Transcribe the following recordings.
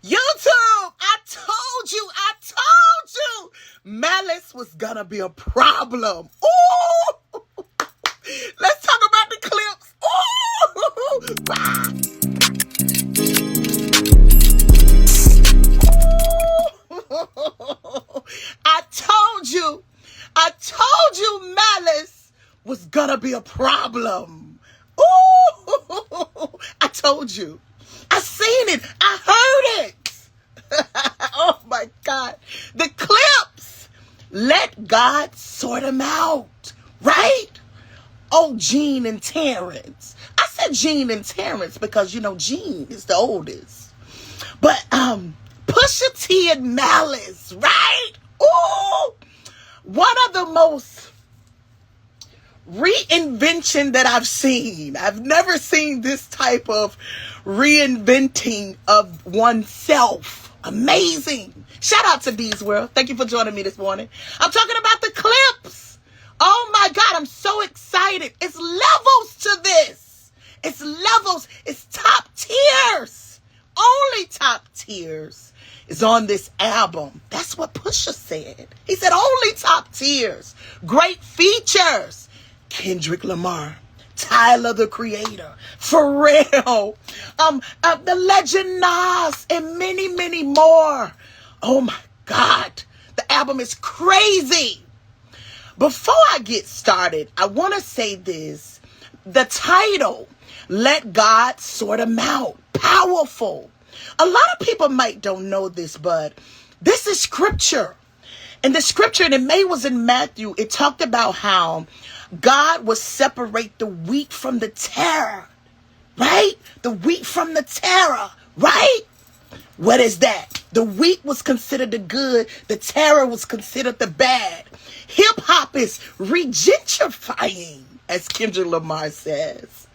YouTube, I told you, Malice was gonna be a problem. Ooh, let's talk about the clips. Ooh, I told you, Malice was gonna be a problem. Ooh, I told you. I seen it. I heard it. Oh my God. The clips. Let God sort them out. Right? Oh, Gene and Terrence. I said Gene and Terrence because, Gene is the oldest. But Pusha T and Malice, right? Ooh. One of the most reinvention that I've seen. I've never seen this type of reinventing of oneself. Amazing. Shout out to D's World. Thank you for joining me this morning. I'm talking about the clips. Oh my God, I'm so excited. It's levels to this. It's levels. It's top tiers. Only top tiers is on this album. That's what Pusha said. He said only top tiers. Great features. Kendrick Lamar, Tyler the Creator, Pharrell, the legend Nas, and many, many more. Oh my God, the album is crazy. Before I get started, I want to say this. The title, Let God Sort 'Em Out, powerful. A lot of people might don't know this, but this is scripture. And the scripture, and it was in Matthew, it talked about how God will separate the wheat from the tare, right? The wheat from the tare, right? What is that? The wheat was considered the good. The tare was considered the bad. Hip hop is regentrifying, as Kendrick Lamar says.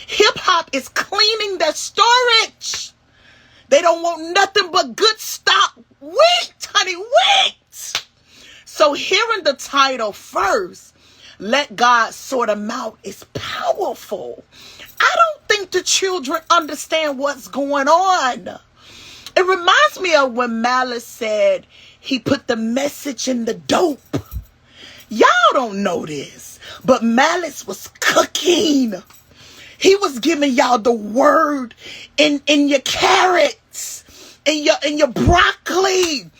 Hip hop is cleaning their storage. They don't want nothing but good stock wheat, honey, wheat. So hearing the title first, Let God Sort 'Em Out, is powerful. I don't think the children understand what's going on. It reminds me of when Malice said he put the message in the dope. Y'all don't know this, but Malice was cooking. He was giving y'all the word in your carrots, in your broccoli.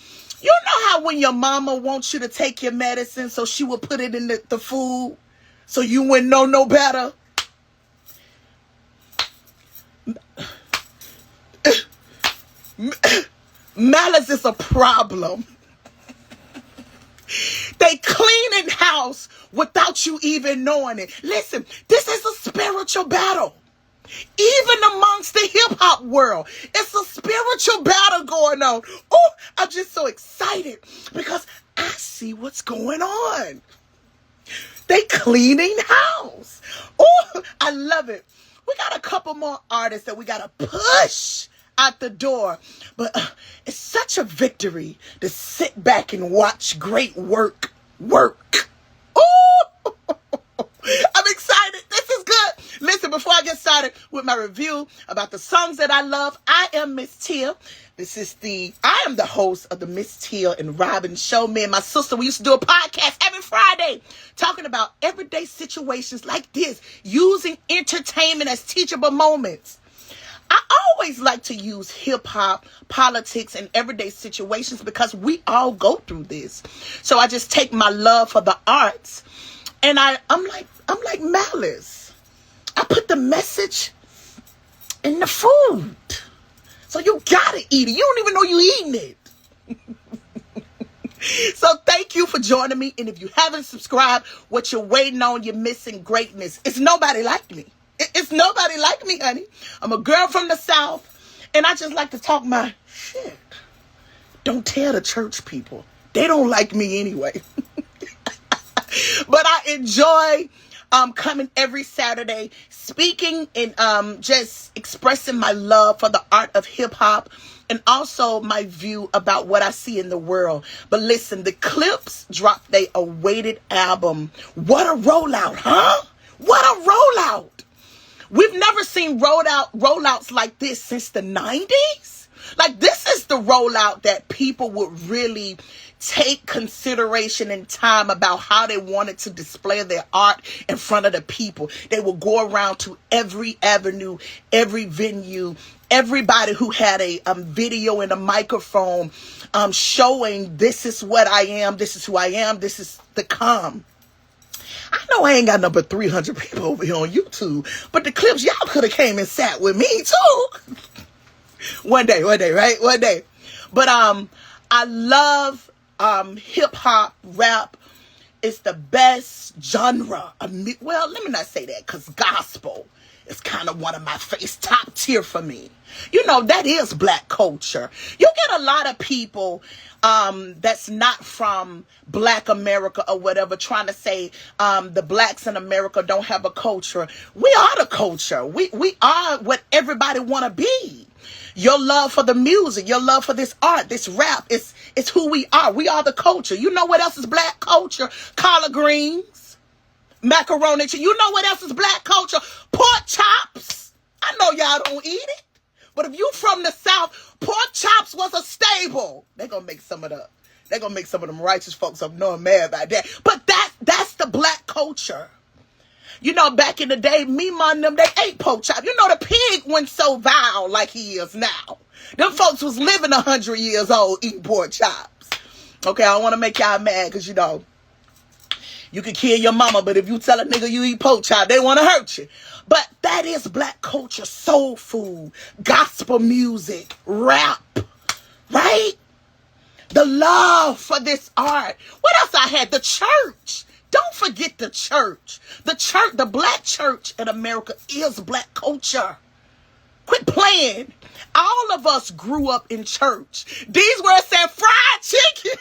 You know how when your mama wants you to take your medicine, so she will put it in the food so you wouldn't know no better? Malice is a problem. They cleaning house without you even knowing it. Listen, this is a spiritual battle. Even amongst the hip-hop world, it's a spiritual battle going on. Oh, I'm just so excited because I see what's going on. They cleaning house. Oh, I love it. We got a couple more artists that we got to push out the door. But it's such a victory to sit back and watch great work. Oh, I'm excited. This is good. Listen, before I get started with my review about the songs that I love, I am Miss Tia. I am the host of the Miss Tia and Robin Show. Me and my sister, we used to do a podcast every Friday talking about everyday situations like this, using entertainment as teachable moments. I always like to use hip hop, politics, and everyday situations because we all go through this. So I just take my love for the arts, and I'm like Malice. I put the message in the food, so you gotta eat it. You don't even know you eating it. So thank you for joining me, and if you haven't subscribed, what you're waiting on, you're missing greatness. It's nobody like me. It's nobody like me, honey. I'm a girl from the South, and I just like to talk my shit. Don't tell the church people. They don't like me anyway. But I enjoy coming every Saturday, speaking and just expressing my love for the art of hip-hop and also my view about what I see in the world. But listen, the Clips dropped their awaited album. What a rollout, huh? What a rollout. We've never seen rollouts like this since the 90s. Like, this is the rollout that people would really take consideration and time about how they wanted to display their art in front of the people. They would go around to every avenue, every venue, everybody who had a video and a microphone showing this is what I am, this is who I am, this is the come. I know I ain't got number 300 people over here on YouTube, but the clips, y'all could have came and sat with me too. One day, right? One day. But I love hip hop, rap. It's the best genre. Well, let me not say that, because gospel is kind of one of my face top tier for me. You know, that is black culture. You get a lot of people that's not from black America or whatever trying to say the blacks in America don't have a culture. We are the culture. We are what everybody want to be. Your love for the music, your love for this art, this rap, it's who we are. We are the culture. You know what else is black culture? Collard greens, macaroni. You know what else is black culture? Pork chops. I know y'all don't eat it, but if you from the South, pork chops was a staple. They're gonna make some of them righteous folks up north mad about that. But that's the black culture. You know, back in the day, me, man, them, they ate pork chop. You know, the pig wasn't so vile like he is now. Them folks was living 100 years old eating pork chops. Okay, I don't want to make y'all mad because, you know, you can kill your mama, but if you tell a nigga you eat pork chop, they want to hurt you. But that is black culture, soul food, gospel music, rap, right? The love for this art. What else I had? The church. Don't forget the church. The church, the black church in America is black culture. Quit playing. All of us grew up in church. These words said fried chicken.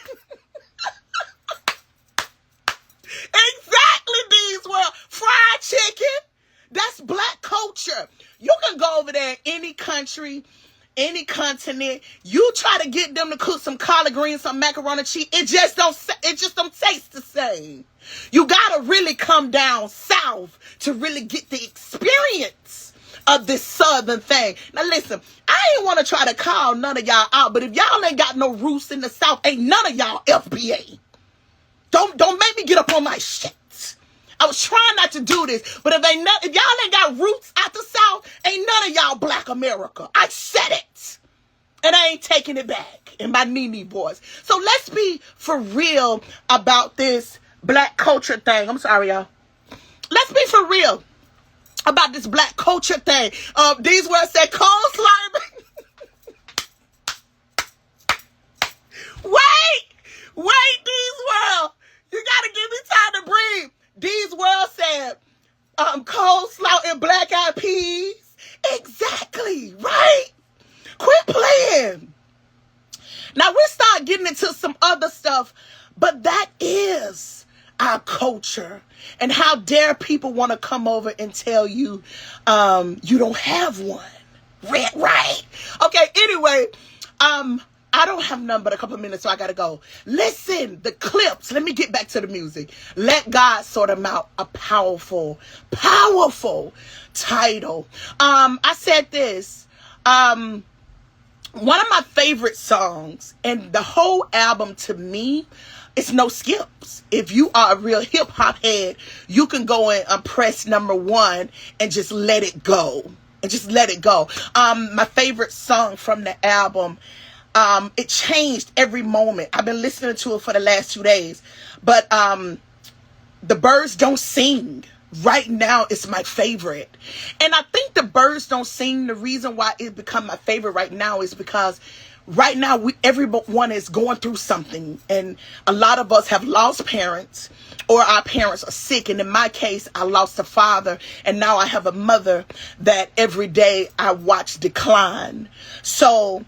Exactly, these words. Fried chicken. That's black culture. You can go over there in any country, any continent. You try to get them to cook some collard greens, some macaroni and cheese. It just don't taste the same. You gotta really come down south to really get the experience of this southern thing. Now listen, I ain't want to try to call none of y'all out, but if y'all ain't got no roots in the South, ain't none of y'all FBA. Don't make me get up on my shit. I was trying not to do this, but if y'all ain't got roots out the South, ain't none of y'all black America. I said it. And I ain't taking it back in my Nene voice. So let's be for real about this black culture thing. I'm sorry, y'all. Let's be for real about this black culture thing. These words said coleslaw. Wait, these words. You gotta give me time to breathe. These words said coleslaw and black eyed peas. Exactly, right? Quit playing. Now we start getting into some other stuff, but that is our culture. And how dare people want to come over and tell you you don't have one. Right? Okay, anyway, I don't have none but a couple minutes, so I gotta go. Listen, the clips. Let me get back to the music. Let God Sort Them Out. A powerful, powerful title. I said this. One of my favorite songs, and the whole album to me, it's no skips. If you are a real hip hop head, you can go and press number 1 and just let it go. My favorite song from the album, it changed every moment. I've been listening to it for the last 2 days. But The Birds Don't Sing right now is my favorite. And I think The Birds Don't Sing, the reason why it become my favorite right now is because right now everyone is going through something. And a lot of us have lost parents, or our parents are sick. And in my case, I lost a father, and now I have a mother that every day I watch decline. So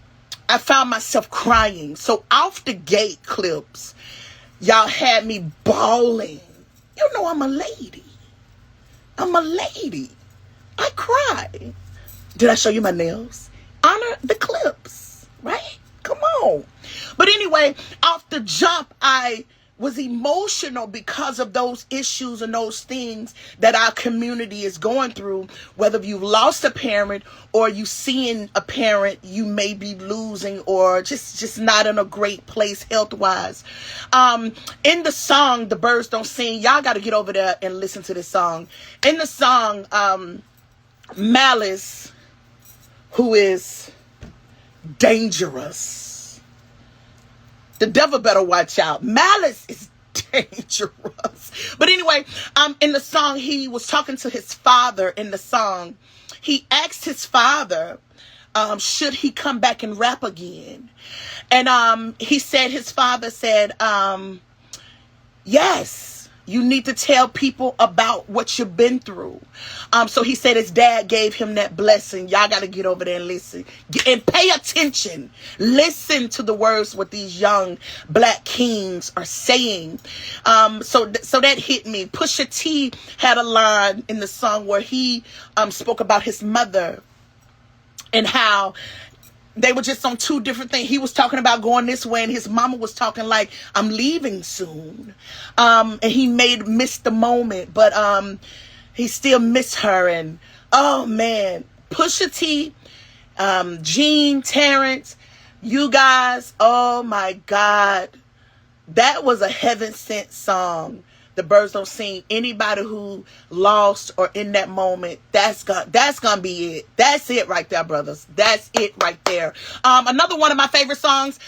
I found myself crying. So off the gate clips, y'all had me bawling. You know I'm a lady. I cry. Did I show you my nails? Honor the clips, right? Come on. But anyway, off the jump, I was emotional because of those issues and those things that our community is going through. Whether you've lost a parent or you seeing a parent you may be losing, or just not in a great place health wise. In the song The Birds Don't Sing, y'all got to get over there and listen to this song. In the song, Malice, who is dangerous. The devil better watch out. Malice is dangerous. But anyway, in the song, he was talking to his father in the song. He asked his father, should he come back and rap again? And he said, his father said, yes. You need to tell people about what you've been through. So he said his dad gave him that blessing. Y'all got to get over there and listen. And pay attention. Listen to the words what these young black kings are saying. So that hit me. Pusha T had a line in the song where he spoke about his mother and how they were just on two different things. He was talking about going this way, and his mama was talking like, I'm leaving soon. And he missed the moment, but he still missed her. And oh man, Pusha T, Gene, Terrence, you guys, oh my God, that was a heaven sent song. The Birds Don't Sing. Anybody who lost or in that moment, that's gonna be it. That's it right there, brothers. That's it right there. Another one of my favorite songs,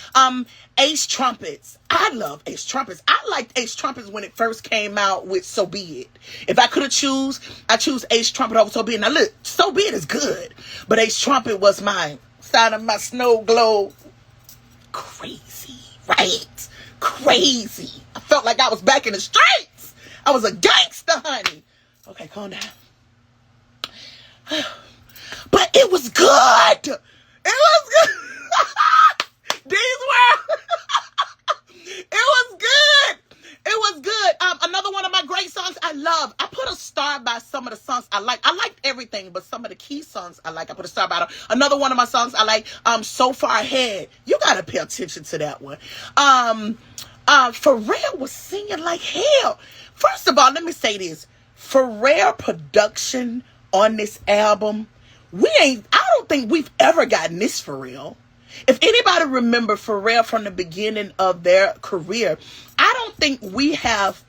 Ace Trumpets. I love Ace Trumpets. I liked Ace Trumpets when it first came out with So Be It. If I could have choose, I choose Ace Trumpet over So Be It. Now look, So Be It is good, but Ace Trumpet was my side of my snow globe. Crazy, right? Crazy. I felt like I was back in the streets. I was a gangster, honey. Okay, calm down. But it was good. It was good. These were. It was good. It was good. Another one of my great songs I love. I put a star by some of the songs I like. I liked everything, but some of the key songs I like, I put a star by them. Another one of my songs I like, So Far Ahead. You gotta pay attention to that one. Pharrell was singing like hell. First of all, let me say this. Pharrell production on this album, I don't think we've ever gotten this Pharrell. If anybody remember Pharrell from the beginning of their career, I don't think we have,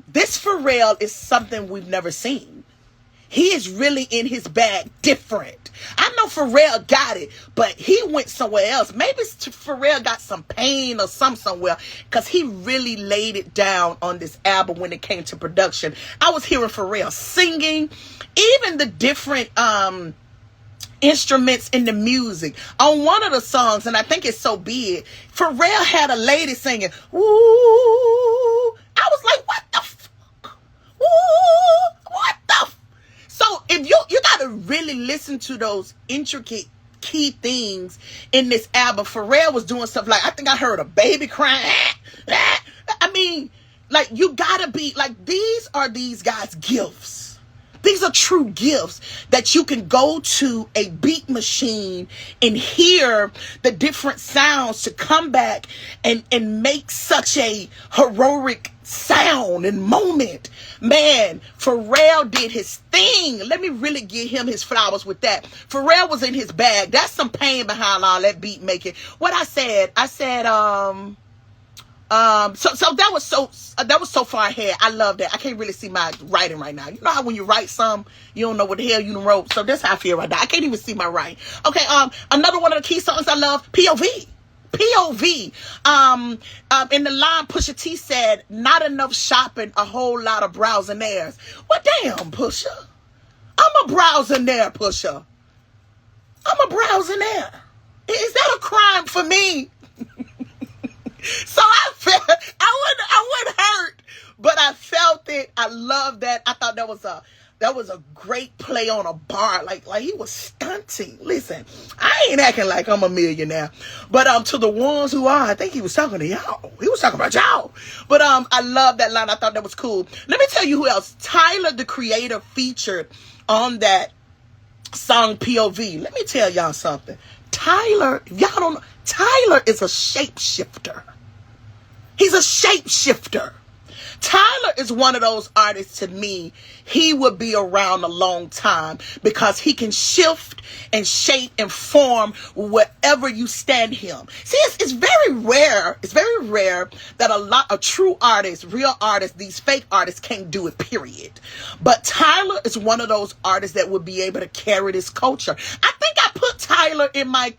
this Pharrell is something we've never seen. He is really in his bag different. I know Pharrell got it, but he went somewhere else. Maybe Pharrell got some pain or somewhere, because he really laid it down on this album when it came to production. I was hearing Pharrell singing, even the different instruments in the music. On one of the songs, and I think it's So Be It, Pharrell had a lady singing, ooh. I was like, what the fuck? Ooh, what the fuck? So if you gotta really listen to those intricate key things in this album. Pharrell was doing stuff like, I think I heard a baby crying. I mean, like, you gotta be like, these are these guys' gifts. These are true gifts that you can go to a beat machine and hear the different sounds to come back and make such a heroic sound and moment. Man, Pharrell did his thing. Let me really give him his flowers with that. Pharrell was in his bag. That's some pain behind all that beat making. What I said, so that was So Far Ahead. I love that. I can't really see my writing right now. You know how when you write something, you don't know what the hell you wrote. So that's how I feel right now. I can't even see my writing. Okay, another one of the key songs I love, POV. In the line, Pusha T said, not enough shopping, a whole lot of browsing theirs. Well, damn, Pusha. I'm a browsing there, Pusha. I'm a browsing there. Is that a crime for me? So I felt, I wasn't hurt, but I felt it. I loved that. I thought that was a great play on a bar. Like he was stunting. Listen, I ain't acting like I'm a millionaire, but to the ones who are, I think he was talking to y'all. He was talking about y'all. But I love that line. I thought that was cool. Let me tell you who else. Tyler, the Creator, featured on that song POV. Let me tell y'all something. Tyler, if y'all don't know, Tyler is a shapeshifter. He's a shapeshifter. Tyler is one of those artists, to me, he would be around a long time because he can shift and shape and form wherever you stand him. See, it's very rare. It's very rare that a lot of true artists, real artists, these fake artists can't do it, period. But Tyler is one of those artists that would be able to carry this culture. I think I put Tyler in my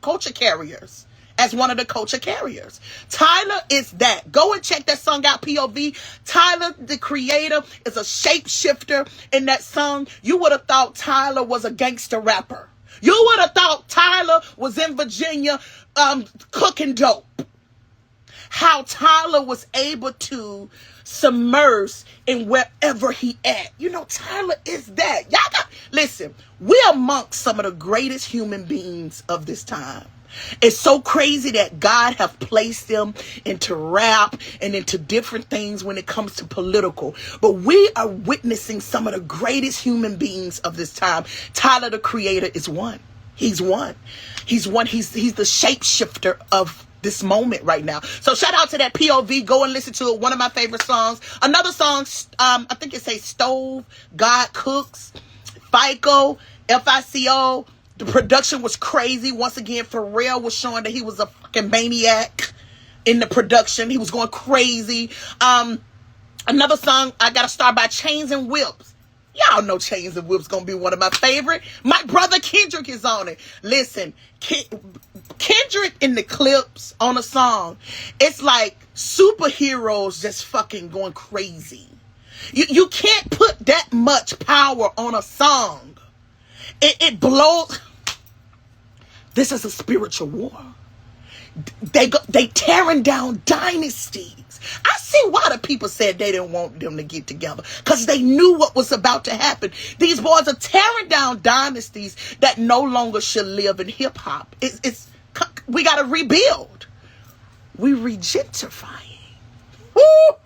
culture carriers. As one of the culture carriers. Tyler is that. Go and check that song out, POV. Tyler, the creator, is a shapeshifter in that song. You would have thought Tyler was a gangster rapper. You would have thought Tyler was in Virginia cooking dope. How Tyler was able to submerge in wherever he at. You know, Tyler is that. Listen, we're amongst some of the greatest human beings of this time. It's so crazy that God have placed them into rap and into different things when it comes to political. But we are witnessing some of the greatest human beings of this time. Tyler, the creator, is one. He's one. He's one. He's the shapeshifter of this moment right now. So shout out to that POV. Go and listen to it. One of my favorite songs. Another song, I think it says Stove, God Cooks, FICO, FICO. The production was crazy. Once again, Pharrell was showing that he was a fucking maniac in the production. He was going crazy. Another song, I Gotta Start by Chains and Whips. Y'all know Chains and Whips gonna be one of my favorite. My brother Kendrick is on it. Listen, Kendrick in the clips on a song, it's like superheroes just fucking going crazy. You can't put that much power on a song. It blows. This is a spiritual war. They tearing down dynasties. I see why the people said they didn't want them to get together, because they knew what was about to happen. These boys are tearing down dynasties that no longer should live in hip hop. We got to rebuild. We regentrifying. Oh,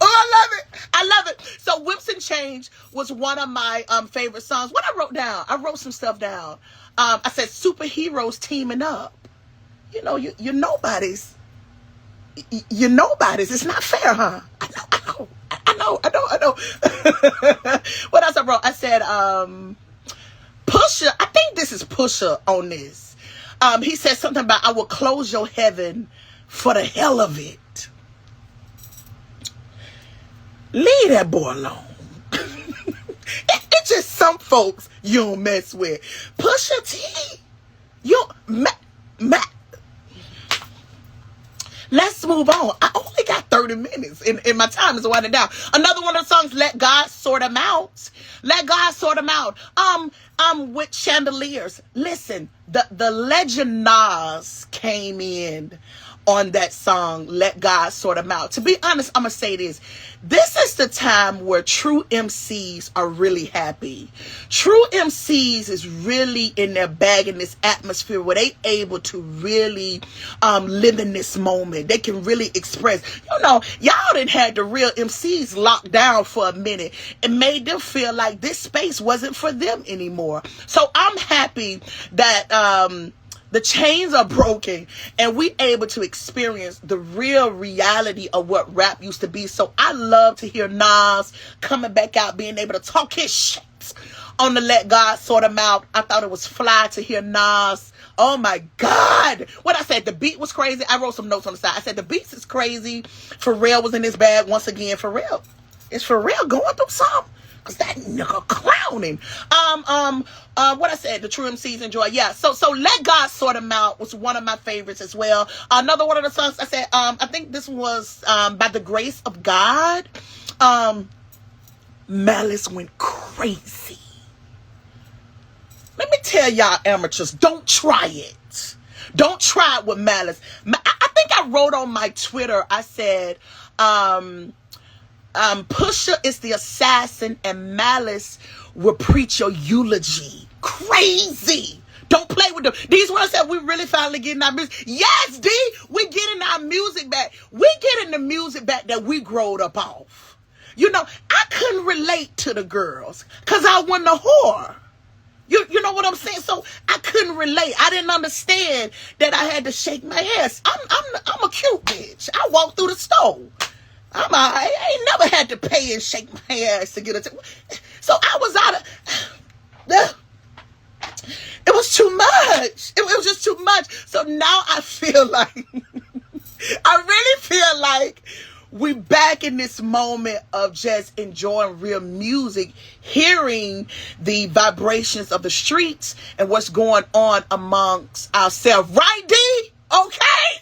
I love it. I love it. So Whips and Change was one of my favorite songs. What I wrote down, I wrote some stuff down. I said superheroes teaming up. You know, you're nobodies. You're nobodies. It's not fair, huh? I know. What else I wrote? I said Pusha. I think this is Pusha on this. He said something about, I will close your heaven for the hell of it. Leave that boy alone. It's just some folks you don't mess with. Pusha T. Let's move on. I only got 30 minutes and my time is winding down. Another one of the songs, Let God Sort Them Out. Let God Sort Them Out. With Chandeliers. Listen, the legend Nas came in on that song, Let God Sort Them Out. To be honest, I'm going to say this. This is the time where true MCs are really happy. True MCs is really in their bag in this atmosphere where they able to really live in this moment. They can really express. You know, y'all done had the real MCs locked down for a minute and made them feel like this space wasn't for them anymore. So I'm happy that the chains are broken and we able to experience the real reality of what rap used to be. So I love to hear Nas coming back out, being able to talk his shit on the Let God Sort Him Out. I thought it was fly to hear Nas. Oh my God. What I said, the beat was crazy. I wrote some notes on the side. I said the beats is crazy. Pharrell was in his bag once again. Pharrell. Is Pharrell going through something? Cause that nigga clowning. What I said, the true MCs enjoy. Yeah. So Let God Sort Them Out was one of my favorites as well. Another one of the songs I said, I think this was By the Grace of God. Malice went crazy. Let me tell y'all amateurs, don't try it. Don't try it with Malice. I think I wrote on my Twitter, I said, Pusha is the assassin and Malice will preach your eulogy. Crazy. Don't play with them. These ones that we really finally getting our music. Yes, D, we getting our music back. We getting the music back that we growed up off. You know, I couldn't relate to the girls because I wasn't a whore. You know what I'm saying? So I couldn't couldn't relate. I didn't understand that I had to shake my ass. I'm a cute bitch. I walk through the store. I ain't never had to pay and shake my ass to get a so I was out of it was too much. It was just too much. So now I feel like I really feel like we back in this moment of just enjoying real music, hearing the vibrations of the streets and what's going on amongst ourselves. Right, D? Okay?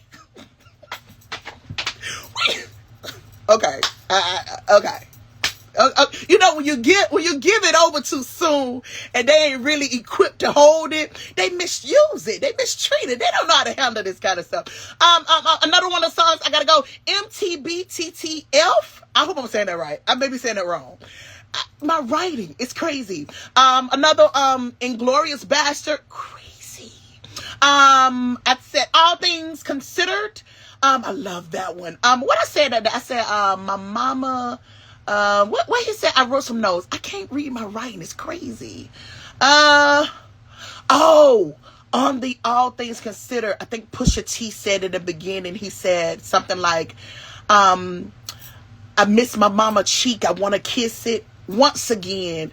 Okay. Okay. You know, when you give it over too soon and they ain't really equipped to hold it, they misuse it, they mistreat it, they don't know how to handle this kind of stuff. Another one of the songs, I gotta go, MTBTTF. I hope I'm saying that right. I may be saying it wrong. My writing is crazy. Another Inglorious Bastard, crazy. I said All Things Considered. I love that one. What I said that I said my mama. What he said? I wrote some notes. I can't read my writing. It's crazy. On the All Things Considered, I think Pusha T said in the beginning. He said something like, "I miss my mama cheek. I want to kiss it once again."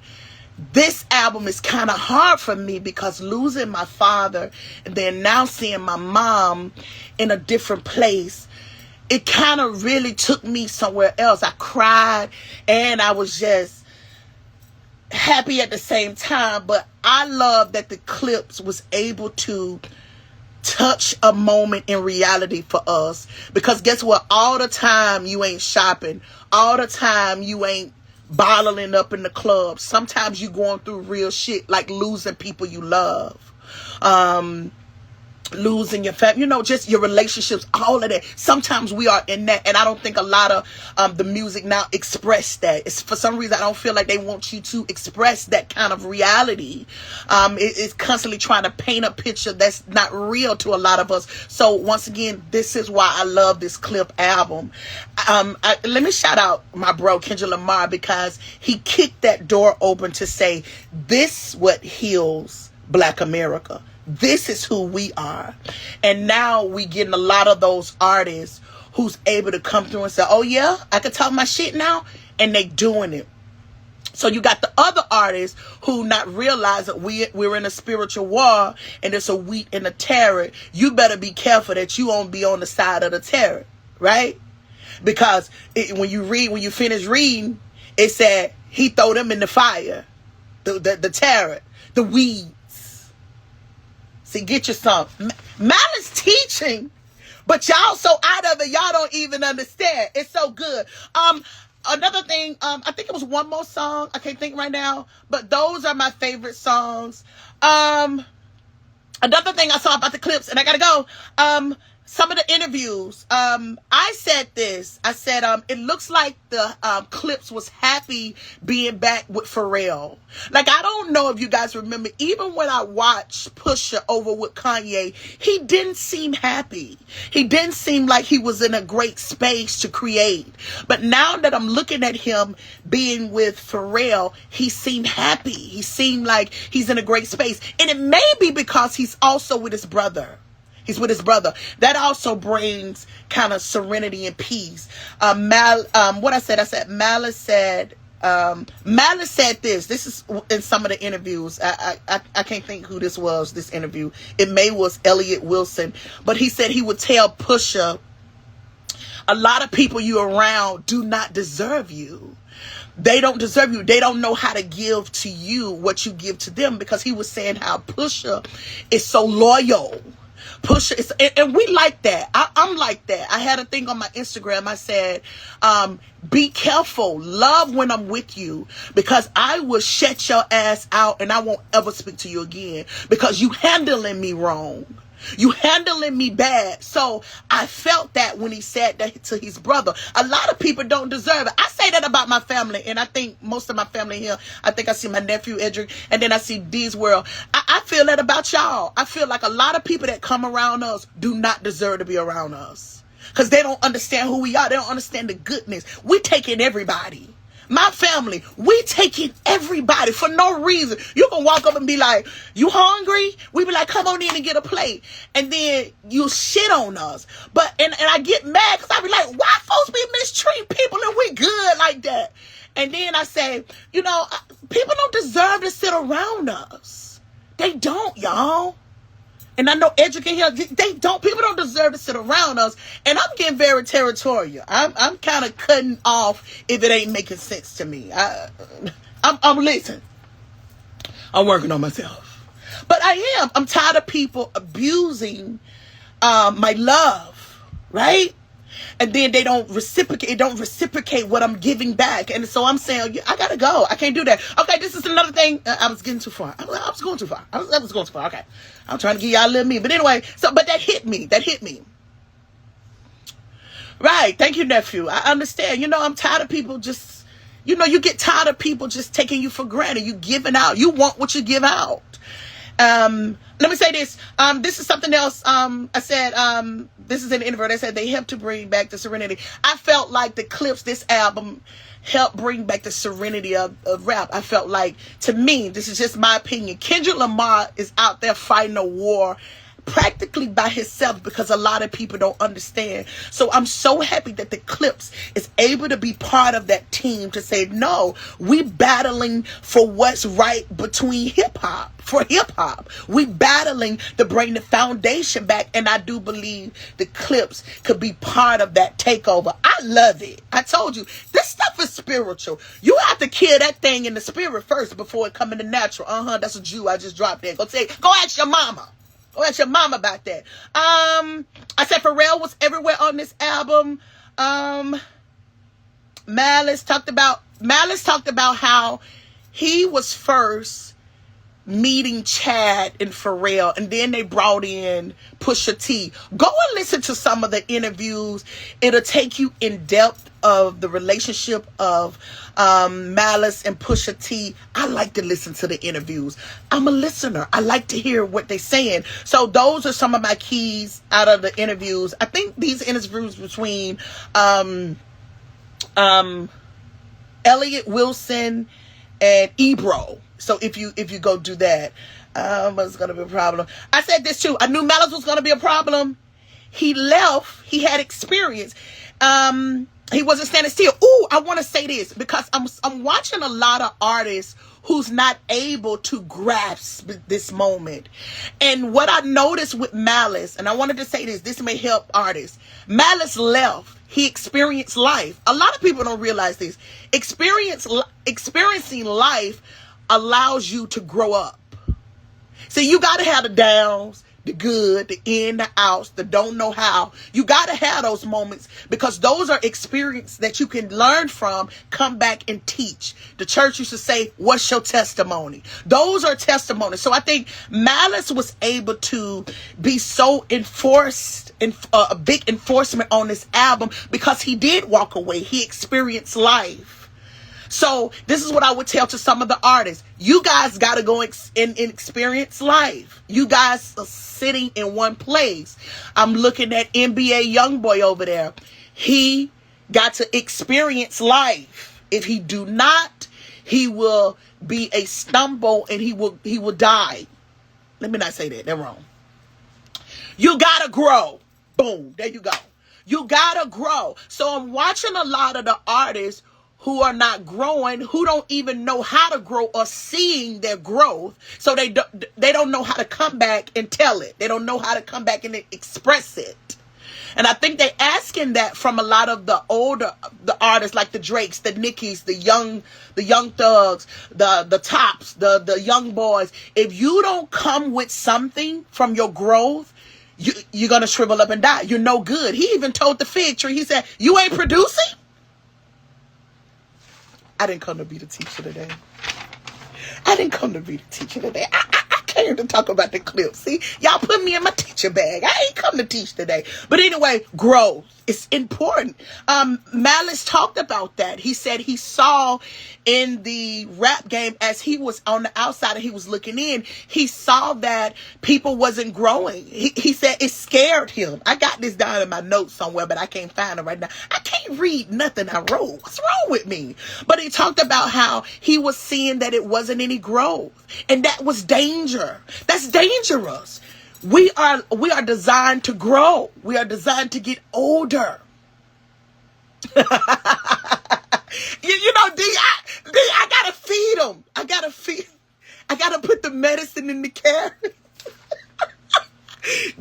This album is kind of hard for me because losing my father and then now seeing my mom in a different place, it kind of really took me somewhere else. I cried and I was just happy at the same time. But I love that the clips was able to touch a moment in reality for us. Because guess what? All the time you ain't shopping. All the time you ain't bottling up in the club. Sometimes you going through real shit like losing people you love. Losing your family, just your relationships, all of that. Sometimes we are in that, and I don't think a lot of the music now express that. It's for some reason I don't feel like they want you to express that kind of reality. It's constantly trying to paint a picture that's not real to a lot of us. So once again, this is why I love this Clip album. Let me shout out my bro Kendrick Lamar, because he kicked that door open to say this what heals Black America. This is who we are. And now we getting a lot of those artists who's able to come through and say, oh yeah, I can talk my shit now. And they doing it. So you got the other artists who not realize that we're in a spiritual war and there's a wheat and a tare. You better be careful that you won't be on the side of the tare, right? Because when you finish reading, it said he throw them in the fire, the tare, the weed. See, get your some. Malice teaching, but y'all so out of it, y'all don't even understand. It's so good. Another thing, I think it was one more song. I can't think right now, but those are my favorite songs. Another thing I saw about the clips, and I gotta go. Some of the interviews, I said this. I said, it looks like the clips was happy being back with Pharrell. Like, I don't know if you guys remember, even when I watched Pusha over with Kanye, he didn't seem happy. He didn't seem like he was in a great space to create. But now that I'm looking at him being with Pharrell, he seemed happy. He seemed like he's in a great space. And it may be because he's also with his brother. He's with his brother. That also brings kind of serenity and peace. Malice said this. This is in some of the interviews. I can't think who this was, this interview. It may was Elliot Wilson. But he said he would tell Pusha, a lot of people you around do not deserve you. They don't deserve you. They don't know how to give to you what you give to them, because he was saying how Pusha is so loyal. Pusha is, and we like that. I'm like that. I had a thing on my Instagram. I said, be careful. Love when I'm with you, because I will shut your ass out and I won't ever speak to you again because you handling me wrong. You handling me bad. So I felt that when he said that to his brother. A lot of people don't deserve it. I say that about my family, and I think most of my family here, I think I see my nephew Edric, and then I see D's World. I feel that about y'all. I feel like a lot of people that come around us do not deserve to be around us, because they don't understand who we are. They don't understand the goodness. We take in everybody. My family, we taking everybody for no reason. You can walk up and be like, you hungry? We be like, come on in and get a plate. And then you shit on us. But, and I get mad because I be like, why folks be mistreating people and we good like that? And then I say, you know, people don't deserve to sit around us. They don't, y'all. And I know Edric in here, people don't deserve to sit around us. And I'm getting very territorial. I'm kind of cutting off if it ain't making sense to me. I'm listening. I'm working on myself. But I'm tired of people abusing my love, right? And then they don't reciprocate what I'm giving back. And so I'm saying, I gotta go. I can't do that. Okay, this is another thing. I was getting too far. I was going too far. I was going too far. Okay. I'm trying to give y'all a little me. But anyway, but that hit me. Right. Thank you, nephew. I understand. You know, I'm tired of people just, you know, you get tired of people just taking you for granted. You giving out. You want what you give out. Let me say this. This is something else. I said, this is an introvert. I said they helped to bring back the serenity. I felt like the Clipse, this album, helped bring back the serenity of rap. I felt like, to me, this is just my opinion, Kendrick Lamar is out there fighting a war practically by himself because a lot of people don't understand. So I'm so happy that the Clipse is able to be part of that team to say, no, we battling for what's right between for hip hop. We battling to bring the foundation back. And I do believe the Clipse could be part of that takeover. I love it. I told you, this stuff is spiritual. You have to kill that thing in the spirit first before it come in the natural. That's a Jew I just dropped in. Go ask your mama. Go ask your mom about that. I said Pharrell was everywhere on this album. Malice talked about how he was first meeting Chad and Pharrell, and then they brought in Pusha T. Go and listen to some of the interviews. It'll take you in depth of the relationship of Malice and Pusha T. I like to listen to the interviews. I'm a listener. I like to hear what they're saying. So those are some of my keys out of the interviews. I think these interviews between Elliot Wilson and Ebro. So if you go do that, it's gonna be a problem. I said this too. I knew Malice was gonna be a problem. He left. He had experience. He wasn't standing still. Ooh, I want to say this because I'm watching a lot of artists who's not able to grasp this moment. And what I noticed with Malice, and I wanted to say this may help artists. Malice left. He experienced life. A lot of people don't realize this. Experiencing life allows you to grow up. So you got to have the downs, the good, the in, the outs, the don't know how. You got to have those moments because those are experiences that you can learn from, come back and teach. The church used to say, what's your testimony? Those are testimonies. So I think Malice was able to be so enforced, a big enforcement on this album because he did walk away. He experienced life. So this is what I would tell to some of the artists. You guys got to go and experience life. You guys are sitting in one place. I'm looking at NBA Youngboy over there. He got to experience life. If he do not, he will be a stumble and he will die. Let me not say that. They're wrong. You got to grow. Boom. There you go. You got to grow. So I'm watching a lot of the artists who are not growing, who don't even know how to grow or seeing their growth. So they don't know how to come back and tell it. They don't know how to come back and express it. And I think they're asking that from a lot of the artists like the Drakes, the Nickies, the young thugs, the tops, the young boys. If you don't come with something from your growth, you're going to shrivel up and die. You're no good. He even told the fig tree, he said, you ain't producing? I didn't come to be the teacher today. I here to talk about the Clipse. See, y'all put me in my teacher bag. I ain't come to teach today. But anyway, growth. It's important. Malice talked about that. He said he saw in the rap game, as he was on the outside and he was looking in, he saw that people wasn't growing. He said it scared him. I got this down in my notes somewhere, but I can't find it right now. I can't read nothing I wrote. What's wrong with me? But he talked about how he was seeing that it wasn't any growth, and that was danger. That's dangerous. We are designed to grow. We are designed to get older. you know, I gotta feed them. I gotta put the medicine in the carrot.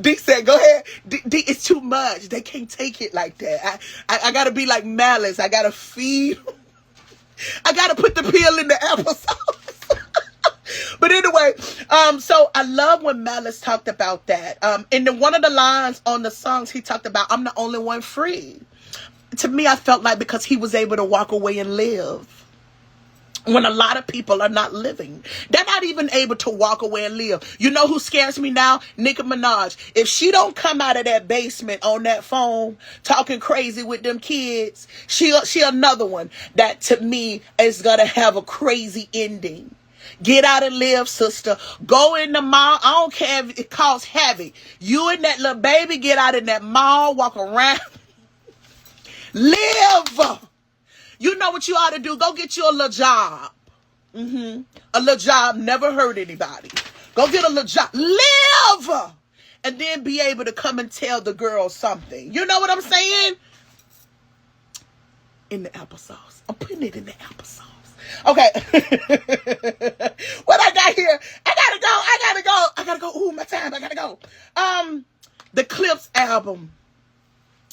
D said, go ahead. D, it's too much. They can't take it like that. I gotta be like Malice. I gotta feed them. I gotta put the pill in the applesauce. But anyway, so I love when Malice talked about that. In one of the lines on the songs, he talked about, I'm the only one free. To me, I felt like because he was able to walk away and live. When a lot of people are not living. They're not even able to walk away and live. You know who scares me now? Nicki Minaj. If she don't come out of that basement on that phone talking crazy with them kids, she another one that to me is going to have a crazy ending. Get out and live, sister. Go in the mall. I don't care if it costs heavy. You and that little baby get out in that mall, walk around. Live. You know what you ought to do? Go get you a little job. A little job never hurt anybody. Go get a little job. Live. And then be able to come and tell the girl something. You know what I'm saying? In the applesauce. I'm putting it in the applesauce. Okay. What I got here? I gotta go. Ooh, my time. I gotta go. The Clipse album.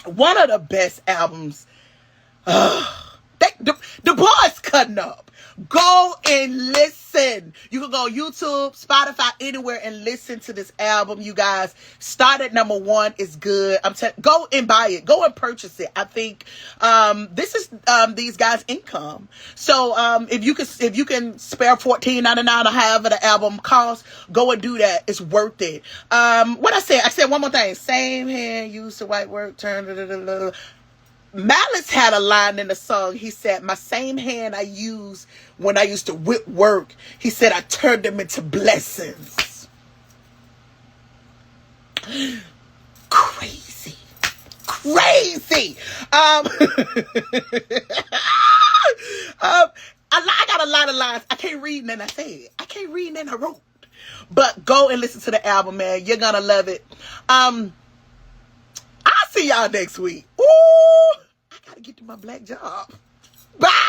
One of the best albums. The boy's cutting up. Go and listen. You can go YouTube, Spotify, anywhere and listen to this album, you guys. Start at number 1. It's good. Go and buy it. Go and purchase it. I think this is these guys' income. So if you can spare $14.99 or however the album costs, go and do that. It's worth it. What I said one more thing. Same hand used to white work, turn. Malice had a line in the song. He said, my same hand I used when I used to whip work. He said, I turned them into blessings. Crazy. I got a lot of lines. I can't read none I said. I can't read none I wrote. But go and listen to the album, man. You're going to love it. I'll see y'all next week. Ooh, I got to get to my black job. Bye.